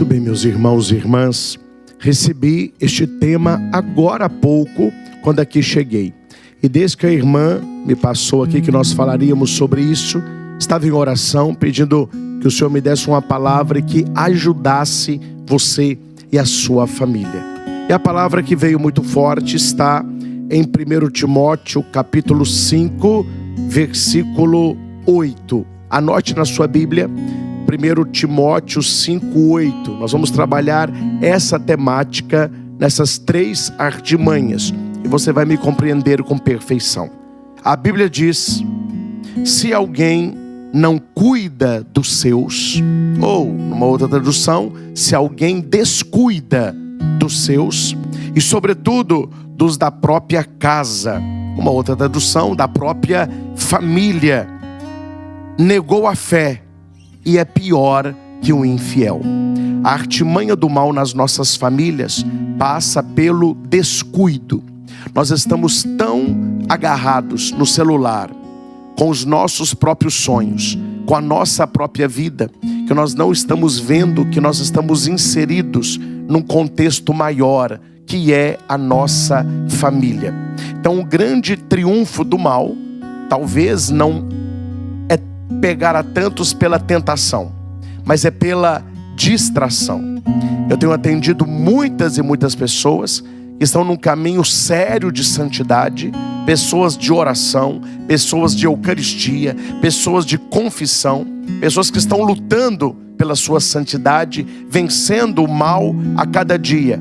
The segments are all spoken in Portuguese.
Muito bem, meus irmãos e irmãs, recebi este tema agora há pouco, quando aqui cheguei. E desde que a irmã me passou aqui que nós falaríamos sobre isso, estava em oração pedindo que o Senhor me desse uma palavra que ajudasse você e a sua família. E a palavra que veio muito forte está em 1 Timóteo capítulo 5, versículo 8. Anote na sua Bíblia, 1 Timóteo 5:8. Nós vamos trabalhar essa temática nessas 3 artimanhas e você vai me compreender com perfeição. A Bíblia diz: se alguém não cuida dos seus, ou numa outra tradução, se alguém descuida dos seus, e sobretudo dos da própria casa, uma outra tradução, da própria família, negou a fé e é pior que um infiel. A artimanha do mal nas nossas famílias passa pelo descuido. Nós estamos tão agarrados no celular, com os nossos próprios sonhos, com a nossa própria vida, que nós não estamos vendo que nós estamos inseridos num contexto maior, que é a nossa família. Então o grande triunfo do mal, talvez não pegar a tantos pela tentação, mas é pela distração. Eu tenho atendido muitas e muitas pessoas que estão num caminho sério de santidade, pessoas de oração, pessoas de eucaristia, pessoas de confissão, pessoas que estão lutando pela sua santidade, vencendo o mal a cada dia.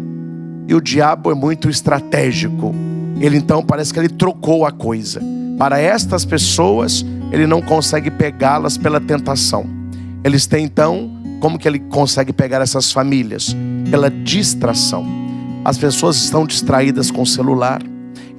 E o diabo é muito estratégico. Ele então parece que ele trocou a coisa. Para estas pessoas, ele não consegue pegá-las pela tentação. Eles têm então, como que ele consegue pegar essas famílias? Pela distração. As pessoas estão distraídas com o celular,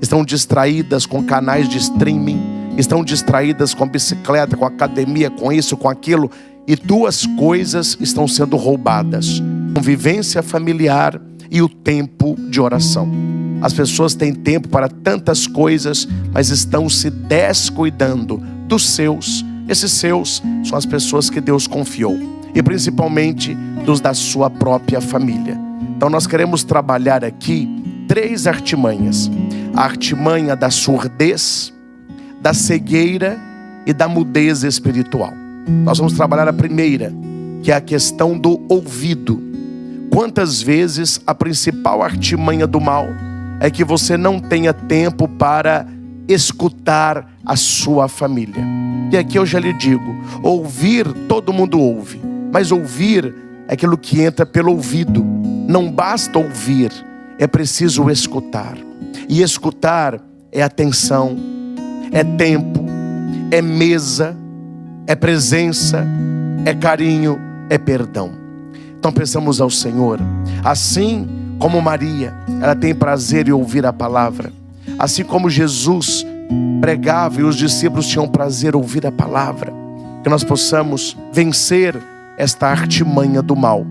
estão distraídas com canais de streaming, estão distraídas com bicicleta, com academia, com isso, com aquilo, e 2 coisas estão sendo roubadas: convivência familiar e o tempo de oração. As pessoas têm tempo para tantas coisas, mas estão se descuidando dos seus. Esses seus são as pessoas que Deus confiou, e principalmente dos da sua própria família. Então nós queremos trabalhar aqui 3 artimanhas: a artimanha da surdez, da cegueira e da mudez espiritual. Nós vamos trabalhar a primeira, que é a questão do ouvido. Quantas vezes a principal artimanha do mal é que você não tenha tempo para escutar a sua família? E aqui eu já lhe digo, ouvir todo mundo ouve, mas ouvir é aquilo que entra pelo ouvido. Não basta ouvir, é preciso escutar. E escutar é atenção, é tempo, é mesa, é presença, é carinho, é perdão. Então pensamos ao Senhor, assim como Maria, ela tem prazer em ouvir a palavra, assim como Jesus pregava e os discípulos tinham prazer em ouvir a palavra, que nós possamos vencer esta artimanha do mal,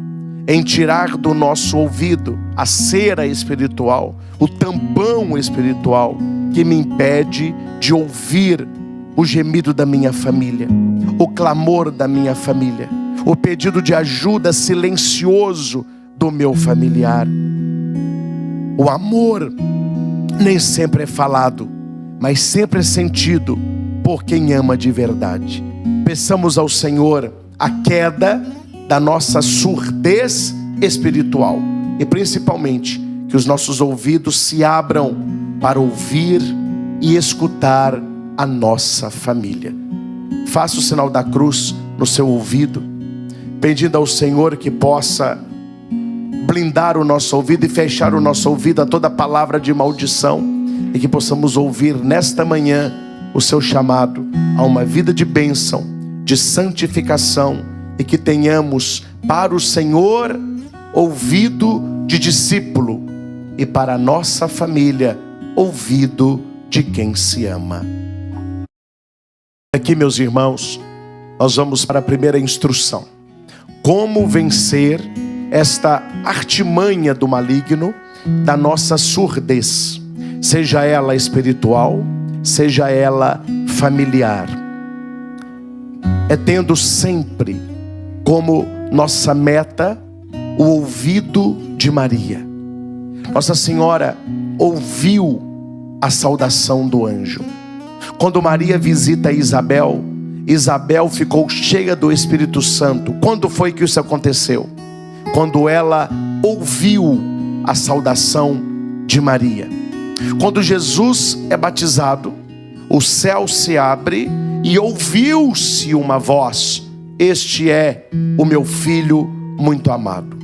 em tirar do nosso ouvido a cera espiritual, o tampão espiritual que me impede de ouvir o gemido da minha família, o clamor da minha família, o pedido de ajuda silencioso do meu familiar. O amor nem sempre é falado, mas sempre é sentido por quem ama de verdade. Peçamos ao Senhor a queda da nossa surdez espiritual e principalmente que os nossos ouvidos se abram para ouvir e escutar a nossa família. Faça o sinal da cruz no seu ouvido, pedindo ao Senhor que possa blindar o nosso ouvido e fechar o nosso ouvido a toda palavra de maldição, e que possamos ouvir nesta manhã o seu chamado a uma vida de bênção, de santificação, e que tenhamos para o Senhor ouvido de discípulo e para a nossa família ouvido de quem se ama. Aqui, meus irmãos, nós vamos para a primeira instrução: como vencer esta artimanha do maligno da nossa surdez, seja ela espiritual, seja ela familiar. É tendo sempre como nossa meta o ouvido de Maria. Nossa Senhora ouviu a saudação do anjo. Quando Maria visita Isabel, Isabel ficou cheia do Espírito Santo. Quando foi que isso aconteceu? Quando ela ouviu a saudação de Maria. Quando Jesus é batizado, o céu se abre e ouviu-se uma voz: este é o meu filho muito amado.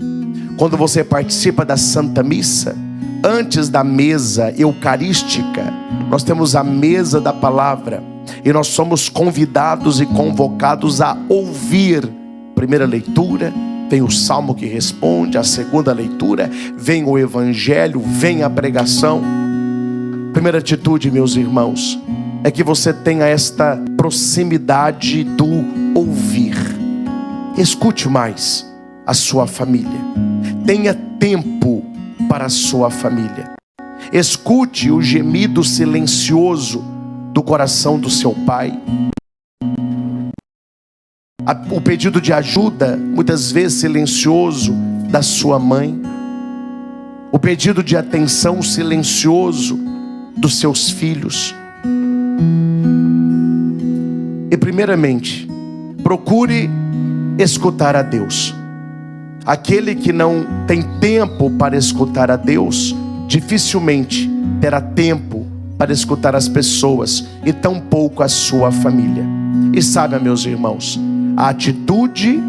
Quando você participa da Santa Missa, antes da mesa eucarística, nós temos a mesa da palavra e nós somos convidados e convocados a ouvir. Primeira leitura, vem o salmo que responde. A segunda leitura, vem o evangelho, vem a pregação. Primeira atitude, meus irmãos, é que você tenha esta proximidade do ouvir. Escute mais a sua família. Tenha tempo para a sua família. Escute o gemido silencioso do coração do seu pai. O pedido de ajuda, muitas vezes silencioso, da sua mãe. O pedido de atenção silencioso dos seus filhos. E primeiramente, procure escutar a Deus. Aquele que não tem tempo para escutar a Deus, dificilmente terá tempo para escutar as pessoas, e tampouco a sua família. E sabe, meus irmãos, a atitude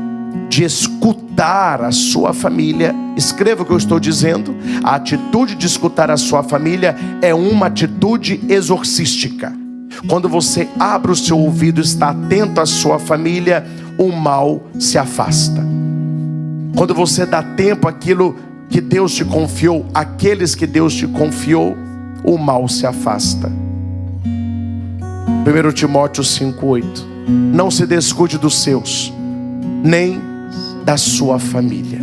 de escutar a sua família, escreva o que eu estou dizendo, a atitude de escutar a sua família é uma atitude exorcística. Quando você abre o seu ouvido e está atento à sua família, o mal se afasta. Quando você dá tempo àquilo que Deus te confiou, aqueles que Deus te confiou, o mal se afasta. 1 Timóteo 5,8. Não se descuide dos seus, nem da sua família.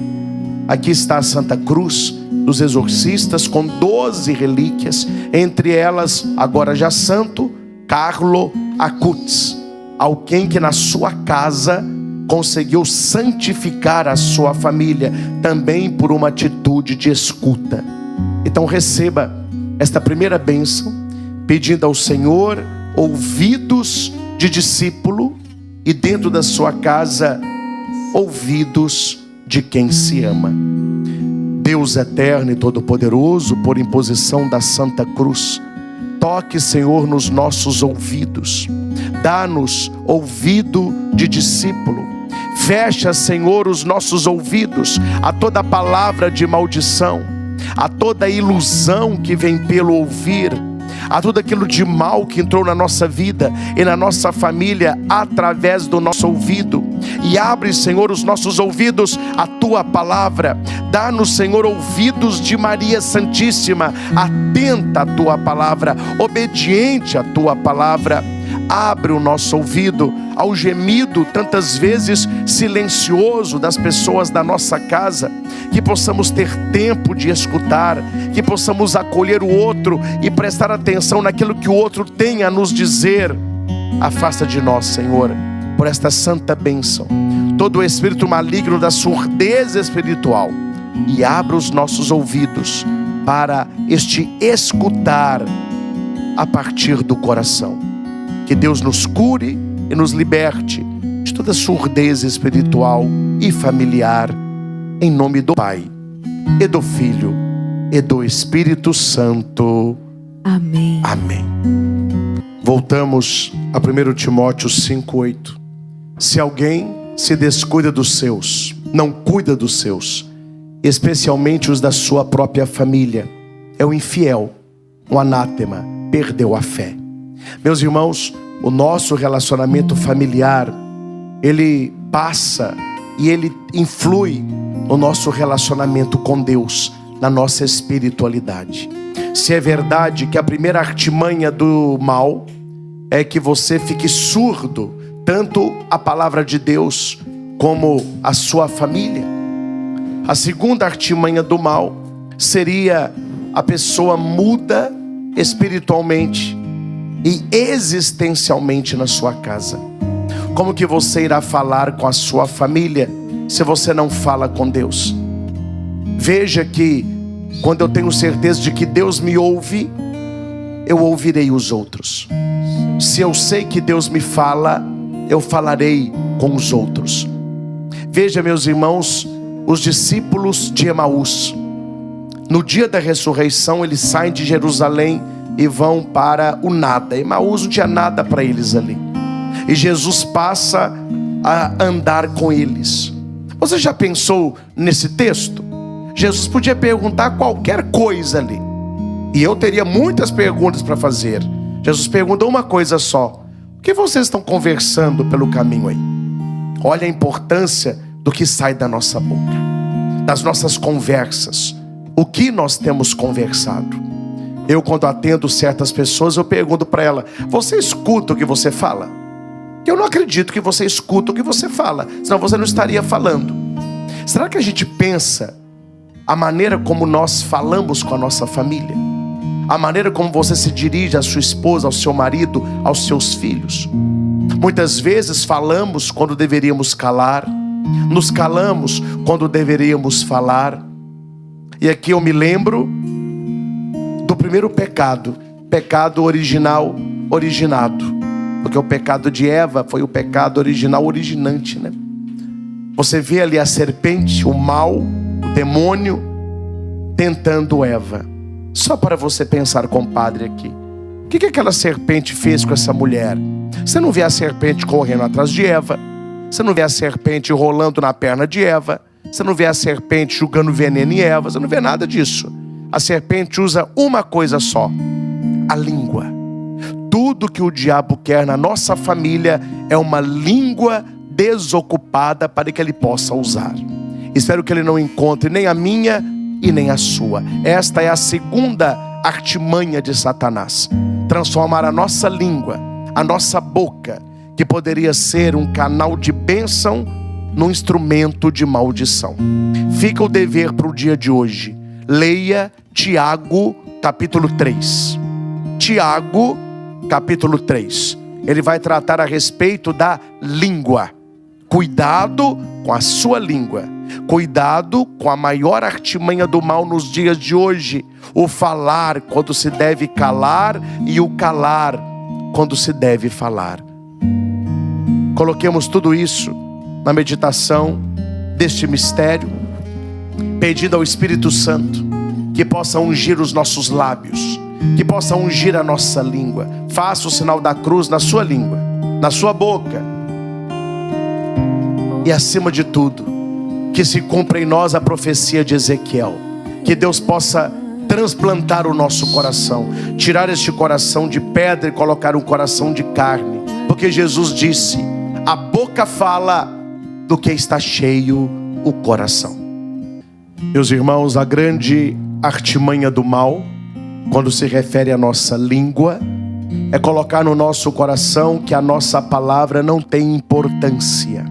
Aqui está a Santa Cruz dos Exorcistas com 12 relíquias, entre elas, agora já santo, Carlo Acutis, alguém que na sua casa conseguiu santificar a sua família, também por uma atitude de escuta. Então receba esta primeira bênção, pedindo ao Senhor ouvidos de discípulo, e dentro da sua casa, ouvidos de quem se ama. Deus eterno e todo-poderoso, por imposição da Santa Cruz, toque, Senhor, nos nossos ouvidos. Dá-nos ouvido de discípulo. Fecha, Senhor, os nossos ouvidos a toda palavra de maldição, a toda ilusão que vem pelo ouvir, a tudo aquilo de mal que entrou na nossa vida e na nossa família através do nosso ouvido. E abre, Senhor, os nossos ouvidos à Tua palavra. Dá-nos, Senhor, ouvidos de Maria Santíssima, atenta à Tua palavra, obediente à Tua palavra. Abre o nosso ouvido ao gemido, tantas vezes silencioso, das pessoas da nossa casa. Que possamos ter tempo de escutar, que possamos acolher o outro e prestar atenção naquilo que o outro tem a nos dizer. Afasta de nós, Senhor, por esta santa bênção, todo o espírito maligno da surdez espiritual, e abra os nossos ouvidos para este escutar a partir do coração. Que Deus nos cure e nos liberte de toda surdez espiritual e familiar, em nome do Pai, e do Filho, e do Espírito Santo. Amém. Amém. Voltamos a 1 Timóteo 5,8. Se alguém se descuida dos seus, não cuida dos seus, especialmente os da sua própria família, é o infiel, o anátema, perdeu a fé. Meus irmãos, o nosso relacionamento familiar, ele passa e ele influi no nosso relacionamento com Deus, na nossa espiritualidade. Se é verdade que a primeira artimanha do mal é que você fique surdo, tanto à palavra de Deus como à sua família, a segunda artimanha do mal seria a pessoa muda espiritualmente e existencialmente na sua casa. Como que você irá falar com a sua família se você não fala com Deus? Veja que quando eu tenho certeza de que Deus me ouve, eu ouvirei os outros. Se eu sei que Deus me fala, eu falarei com os outros. Veja, meus irmãos, os discípulos de Emaús, no dia da ressurreição, eles saem de Jerusalém e vão para o nada. Emaús não tinha nada para eles ali. E Jesus passa a andar com eles. Você já pensou nesse texto? Jesus podia perguntar qualquer coisa ali, e eu teria muitas perguntas para fazer. Jesus perguntou uma coisa só: o que vocês estão conversando pelo caminho aí? Olha a importância do que sai da nossa boca, das nossas conversas. O que nós temos conversado? Eu, quando atendo certas pessoas, eu pergunto para ela: você escuta o que você fala? Eu não acredito que você escuta o que você fala, senão você não estaria falando. Será que a gente pensa a maneira como nós falamos com a nossa família? A maneira como você se dirige à sua esposa, ao seu marido, aos seus filhos? Muitas vezes falamos quando deveríamos calar, nos calamos quando deveríamos falar. E aqui eu me lembro do primeiro pecado, pecado original, originado. Porque o pecado de Eva foi o pecado original, originante, né? Você vê ali a serpente, o mal, o demônio tentando Eva. Só para você pensar, compadre, aqui, o que aquela serpente fez com essa mulher? Você não vê a serpente correndo atrás de Eva, você não vê a serpente rolando na perna de Eva, você não vê a serpente jogando veneno em Eva, você não vê nada disso. A serpente usa uma coisa só: a língua. Tudo que o diabo quer na nossa família é uma língua desocupada para que ele possa usar. Espero que ele não encontre nem a minha e nem a sua. Esta é a segunda artimanha de Satanás: transformar a nossa língua, a nossa boca, que poderia ser um canal de bênção, num instrumento de maldição. Fica o dever para o dia de hoje. Leia Tiago capítulo 3. Tiago capítulo 3. Ele vai tratar a respeito da língua. Cuidado com a sua língua. Cuidado com a maior artimanha do mal nos dias de hoje: o falar quando se deve calar e o calar quando se deve falar. Coloquemos tudo isso na meditação deste mistério, pedindo ao Espírito Santo que possa ungir os nossos lábios, que possa ungir a nossa língua. Faça o sinal da cruz na sua língua, na sua boca. E acima de tudo, que se cumpra em nós a profecia de Ezequiel. Que Deus possa transplantar o nosso coração, tirar este coração de pedra e colocar um coração de carne. Porque Jesus disse: a boca fala do que está cheio o coração. Meus irmãos, a grande artimanha do mal, quando se refere à nossa língua, é colocar no nosso coração que a nossa palavra não tem importância.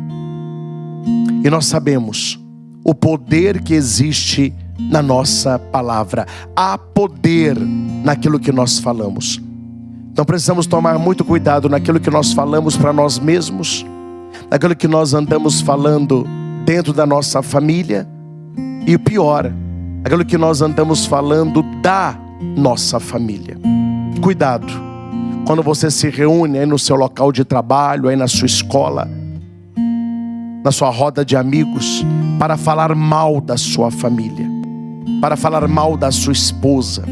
E nós sabemos o poder que existe na nossa palavra. Há poder naquilo que nós falamos. Então precisamos tomar muito cuidado naquilo que nós falamos para nós mesmos, naquilo que nós andamos falando dentro da nossa família, e o pior, aquilo que nós andamos falando da nossa família. Cuidado quando você se reúne aí no seu local de trabalho, aí na sua escola, na sua roda de amigos, para falar mal da sua família, para falar mal da sua esposa,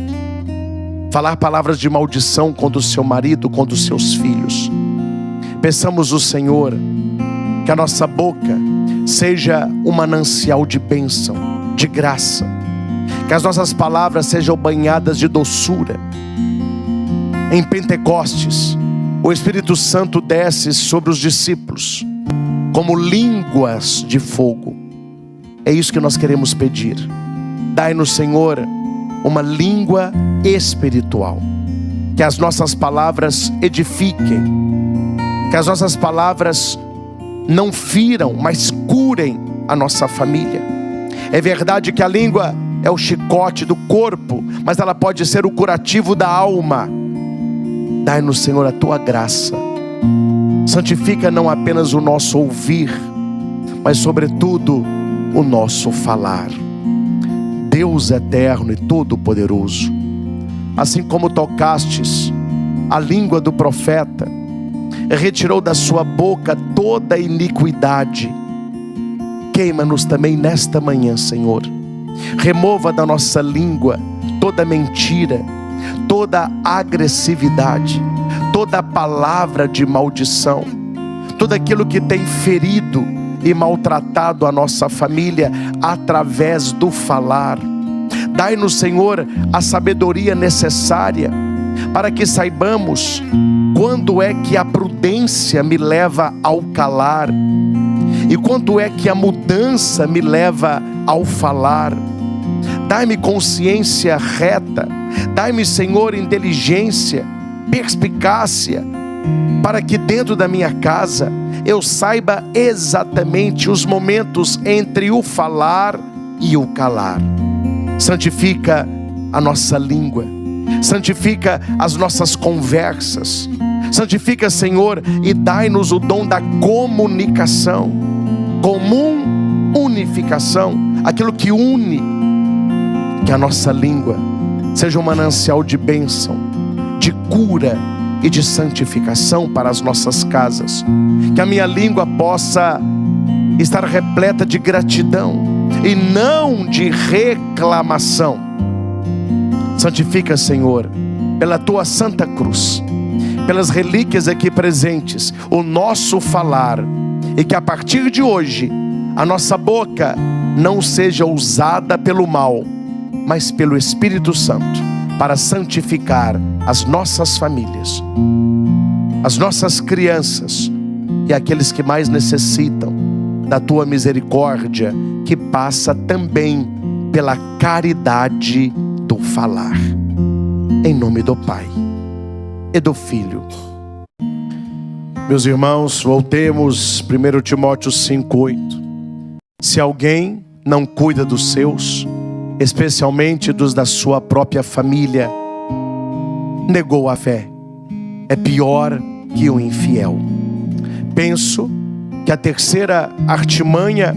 falar palavras de maldição contra o seu marido, contra os seus filhos. Peçamos ao Senhor que a nossa boca seja um manancial de bênção, de graça. Que as nossas palavras sejam banhadas de doçura. Em Pentecostes, o Espírito Santo desce sobre os discípulos como línguas de fogo. É isso que nós queremos pedir. Dai-nos, Senhor, uma língua espiritual. Que as nossas palavras edifiquem. Que as nossas palavras não firam, mas curem a nossa família. É verdade que a língua é o chicote do corpo, mas ela pode ser o curativo da alma. Dai-nos, Senhor, a tua graça. Santifica não apenas o nosso ouvir, mas sobretudo o nosso falar. Deus eterno e todo-poderoso, assim como tocastes a língua do profeta, retirou da sua boca toda iniquidade, queima-nos também nesta manhã, Senhor. Remova da nossa língua toda mentira, toda agressividade, toda palavra de maldição, tudo aquilo que tem ferido e maltratado a nossa família através do falar. Dai-nos, Senhor, a sabedoria necessária para que saibamos quando é que a prudência me leva ao calar e quando é que a mudança me leva ao falar. Dai-me consciência reta, dai-me, Senhor, inteligência, perspicácia, para que dentro da minha casa eu saiba exatamente os momentos entre o falar e o calar. Santifica a nossa língua, santifica as nossas conversas, santifica, Senhor, e dai-nos o dom da comunicação, unificação, aquilo que une. Que a nossa língua seja um manancial de bênção, de cura e de santificação para as nossas casas. Que a minha língua possa estar repleta de gratidão e não de reclamação. Santifica, Senhor, pela tua santa cruz, pelas relíquias aqui presentes, o nosso falar, e que a partir de hoje a nossa boca não seja usada pelo mal, mas pelo Espírito Santo, para santificar as nossas famílias, as nossas crianças e aqueles que mais necessitam da tua misericórdia, que passa também pela caridade do falar. Em nome do Pai e do Filho. Meus irmãos, voltemos 1 Timóteo 5:8. Se alguém não cuida dos seus, especialmente dos da sua própria família, negou a fé, é pior que o infiel. Penso que a terceira artimanha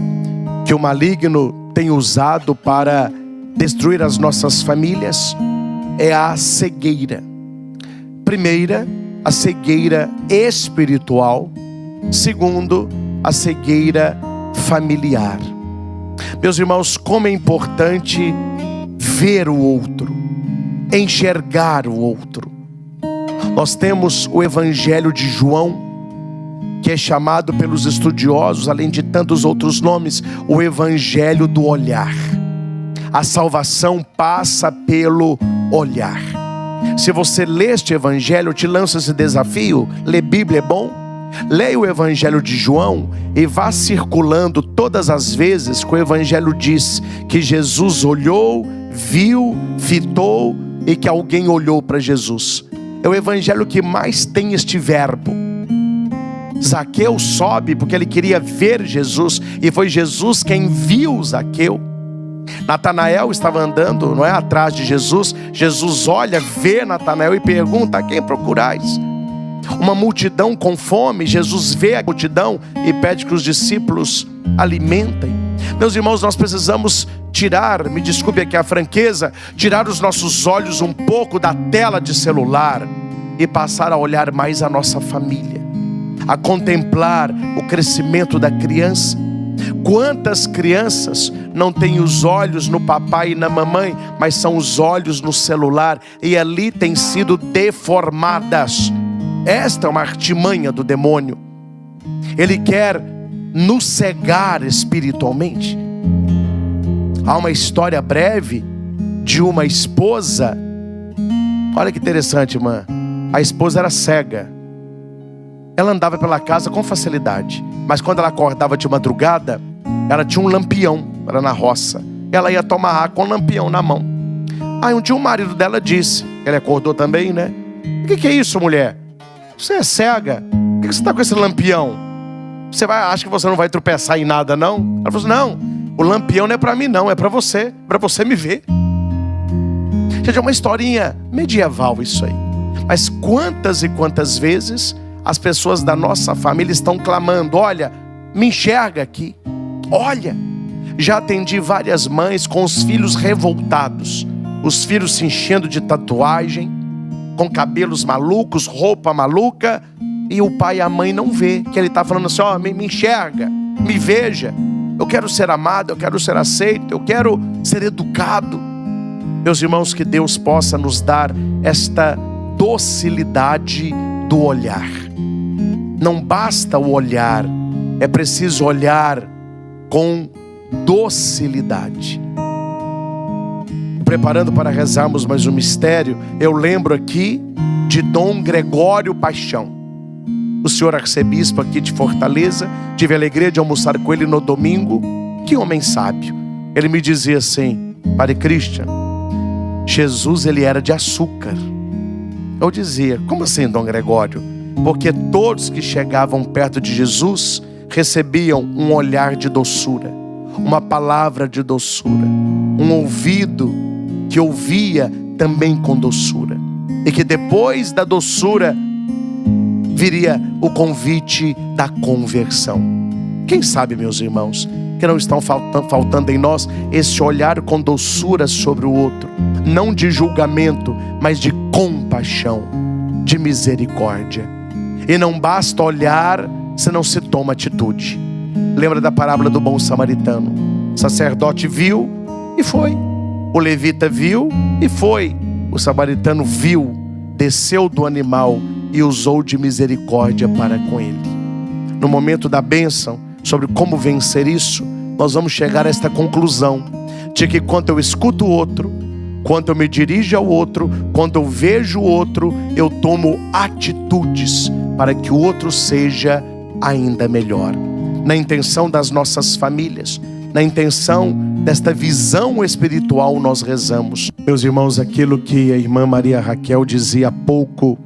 que o maligno tem usado para destruir as nossas famílias é a cegueira. Primeira, a cegueira espiritual. Segundo, a cegueira familiar. Meus irmãos, como é importante ver o outro, enxergar o outro. Nós temos o Evangelho de João, que é chamado pelos estudiosos, além de tantos outros nomes, o Evangelho do olhar. A salvação passa pelo olhar. Se você lê este Evangelho, eu te lanço esse desafio. Ler Bíblia é bom? Leia o Evangelho de João e vá circulando todas as vezes que o Evangelho diz que Jesus olhou, viu, fitou e que alguém olhou para Jesus. É o Evangelho que mais tem este verbo. Zaqueu sobe porque ele queria ver Jesus, e foi Jesus quem viu Zaqueu. Natanael estava andando, não é, atrás de Jesus. Jesus olha, vê Natanael e pergunta: a quem procurais? Uma multidão com fome. Jesus vê a multidão e pede que os discípulos alimentem. Meus irmãos, nós precisamos tirar, me desculpe aqui a franqueza, tirar os nossos olhos um pouco da tela de celular e passar a olhar mais a nossa família, a contemplar o crescimento da criança. Quantas crianças não têm os olhos no papai e na mamãe, mas são os olhos no celular, e ali têm sido deformadas. Esta é uma artimanha do demônio. Ele quer nos cegar espiritualmente. Há uma história breve de uma esposa. Olha que interessante, irmã. A esposa era cega. Ela andava pela casa com facilidade, mas quando ela acordava de madrugada, ela tinha um lampião, era na roça. Ela ia tomar água com um lampião na mão. Aí um dia o marido dela disse, ele acordou também, né? O que é isso, mulher? Você é cega? Por que você está com esse lampião? Você acha que você não vai tropeçar em nada, não? Ela falou assim: não, o lampião não é para mim não, é para você me ver. Gente, é uma historinha medieval isso aí. Mas quantas e quantas vezes as pessoas da nossa família estão clamando: olha, me enxerga aqui, olha, Já atendi várias mães com os filhos revoltados, os filhos se enchendo de tatuagem, com cabelos malucos, roupa maluca, e o pai e a mãe não vê, que ele está falando assim: ó, me enxerga, me veja, eu quero ser amado, eu quero ser aceito, eu quero ser educado. Meus irmãos, que Deus possa nos dar esta docilidade do olhar. Não basta o olhar, é preciso olhar com docilidade. Preparando para rezarmos mais um mistério, eu lembro aqui de Dom Gregório Paixão, o senhor arcebispo aqui de Fortaleza. Tive a alegria de almoçar com ele no domingo. Que homem sábio. Ele me dizia assim: Padre Christian, Jesus ele era de açúcar. Eu dizia: como assim, Dom Gregório? Porque todos que chegavam perto de Jesus recebiam um olhar de doçura, uma palavra de doçura, um ouvido que ouvia também com doçura, e que depois da doçura viria o convite da conversão. Quem sabe, meus irmãos, que não estão faltando em nós esse olhar com doçura sobre o outro, não de julgamento, mas de compaixão, de misericórdia. E não basta olhar se não se toma atitude. Lembra da parábola do bom samaritano? O sacerdote viu e foi, o levita viu e foi, o samaritano viu, desceu do animal e usou de misericórdia para com ele. No momento da bênção, sobre como vencer isso, nós vamos chegar a esta conclusão, de que quando eu escuto o outro, quando eu me dirijo ao outro, quando eu vejo o outro, eu tomo atitudes para que o outro seja ainda melhor. Na intenção das nossas famílias, na intenção desta visão espiritual, nós rezamos. Meus irmãos, aquilo que a irmã Maria Raquel dizia há pouco,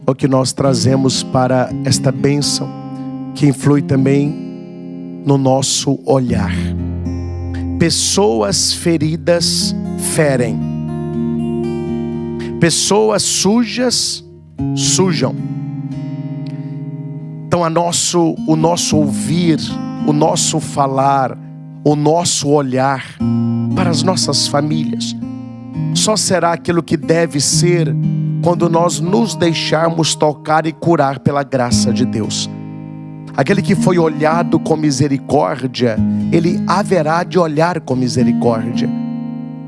é o que nós trazemos para esta bênção, que influi também no nosso olhar. Pessoas feridas ferem. Pessoas sujas sujam. Então o nosso ouvir, o nosso falar, o nosso olhar para as nossas famílias só será aquilo que deve ser quando nós nos deixarmos tocar e curar pela graça de Deus. Aquele que foi olhado com misericórdia, ele haverá de olhar com misericórdia.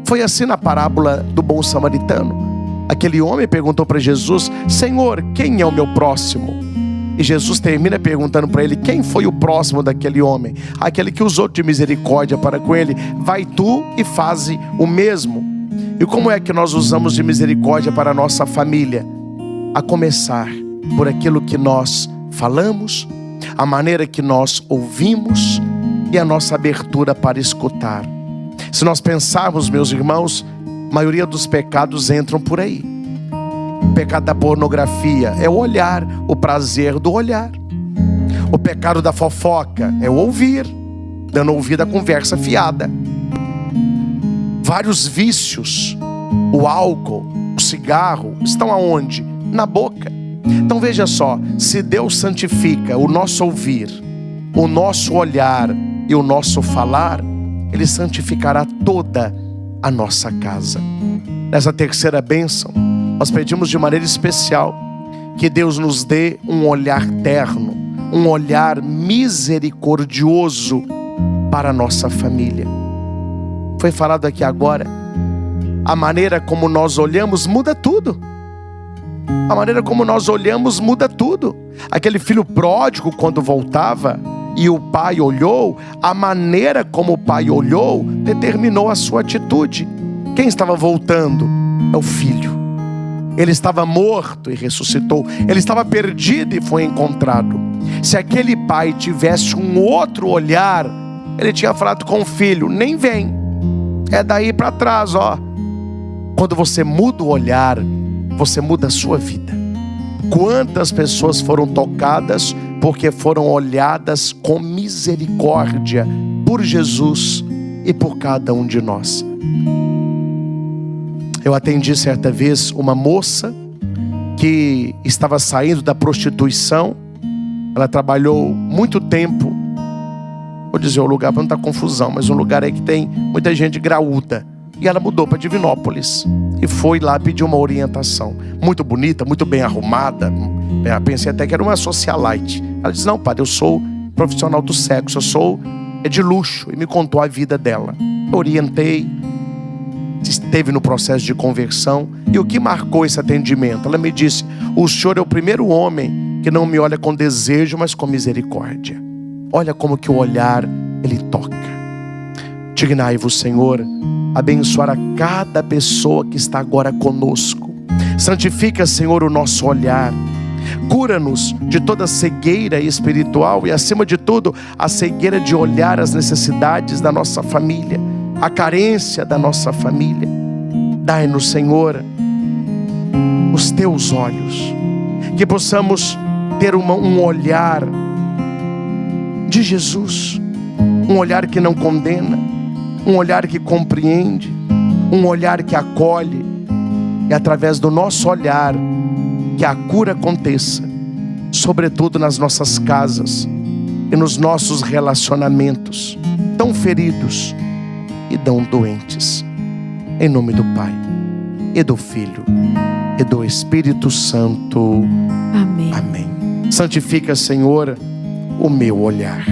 Foi assim na parábola do bom samaritano. Aquele homem perguntou para Jesus: Senhor, quem é o meu próximo? E Jesus termina perguntando para ele: quem foi o próximo daquele homem? Aquele que usou de misericórdia para com ele. Vai tu e faze o mesmo. E como é que nós usamos de misericórdia para a nossa família? A começar por aquilo que nós falamos, a maneira que nós ouvimos e a nossa abertura para escutar. Se nós pensarmos, meus irmãos, a maioria dos pecados entram por aí. O pecado da pornografia é o olhar, o prazer do olhar. O pecado da fofoca é o ouvir, dando ouvido à conversa fiada. Vários vícios, o álcool, o cigarro, estão aonde? Na boca. Então veja só, se Deus santifica o nosso ouvir, o nosso olhar e o nosso falar, Ele santificará toda a nossa casa. Nessa terceira bênção, nós pedimos de maneira especial que Deus nos dê um olhar terno, um olhar misericordioso para a nossa família. Foi falado aqui agora, a maneira como nós olhamos muda tudo. A maneira como nós olhamos muda tudo. Aquele filho pródigo, quando voltava e o pai olhou, a maneira como o pai olhou determinou a sua atitude. Quem estava voltando? É o filho. Ele estava morto e ressuscitou. Ele estava perdido e foi encontrado. Se aquele pai tivesse um outro olhar, ele tinha falado com o filho: nem vem, é daí para trás, ó. Quando você muda o olhar, você muda a sua vida. Quantas pessoas foram tocadas porque foram olhadas com misericórdia por Jesus e por cada um de nós. Eu atendi certa vez uma moça que estava saindo da prostituição. Ela trabalhou muito tempo vou dizer o lugar para não estar confusão, mas um lugar aí que tem muita gente graúda. E ela mudou para Divinópolis e foi lá pedir uma orientação. Muito bonita, muito bem arrumada. Eu pensei até que era uma socialite. Ela disse: não, padre, eu sou profissional do sexo, eu sou de luxo. E me contou a vida dela. Eu orientei, esteve no processo de conversão. E o que marcou esse atendimento? Ela me disse: o senhor é o primeiro homem que não me olha com desejo, mas com misericórdia. Olha como que o olhar, ele toca. Dignai-vos, Senhor, abençoar a cada pessoa que está agora conosco. Santifica, Senhor, o nosso olhar. Cura-nos de toda cegueira espiritual e, acima de tudo, a cegueira de olhar as necessidades da nossa família, a carência da nossa família. Dai-nos, Senhor, os teus olhos, que possamos ter um olhar de Jesus, um olhar que não condena, um olhar que compreende, um olhar que acolhe. E através do nosso olhar que a cura aconteça, sobretudo nas nossas casas e nos nossos relacionamentos tão feridos e tão doentes. Em nome do Pai, e do Filho, e do Espírito Santo. Amém. Amém. Santifica, Senhor, o meu olhar.